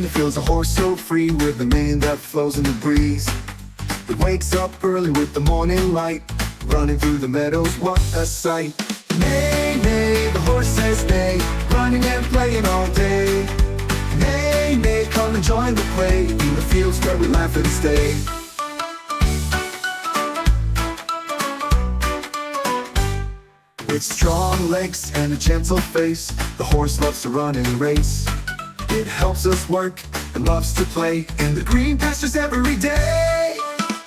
the fields, a horse so free, with the mane that flows in the breeze. It wakes up early with the morning light, running through the meadows, what a sight. Neigh, neigh, the horse says neigh, running and playing all day. Neigh, neigh, come and join the play, in the fields where we laugh and stay. With strong legs and a gentle face, the horse loves to run and race. It helps us work and loves to play in the green pastures every day.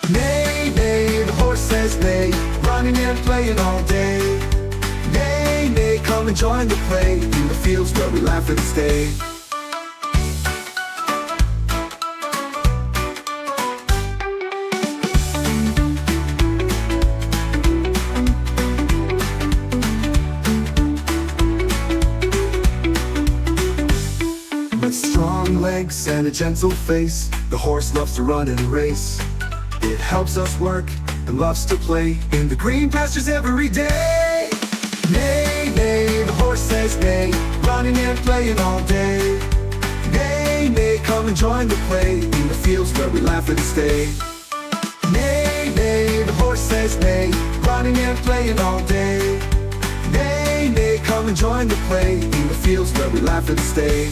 Neigh, neigh, the horse says neigh, running and playing all day. Neigh, neigh, come and join the play, in the fields where we laugh and stay. With strong legs and a gentle face, the horse loves to run and race. It helps us work and loves to play in the green pastures every day. Neigh, neigh, the horse says neigh, running and playing all day. Neigh, neigh, come and join the play, in the fields where we laugh and stay. Neigh, neigh, the horse says neigh, running and playing all day. Neigh, neigh, come and join the play, in the fields where we laugh and stay.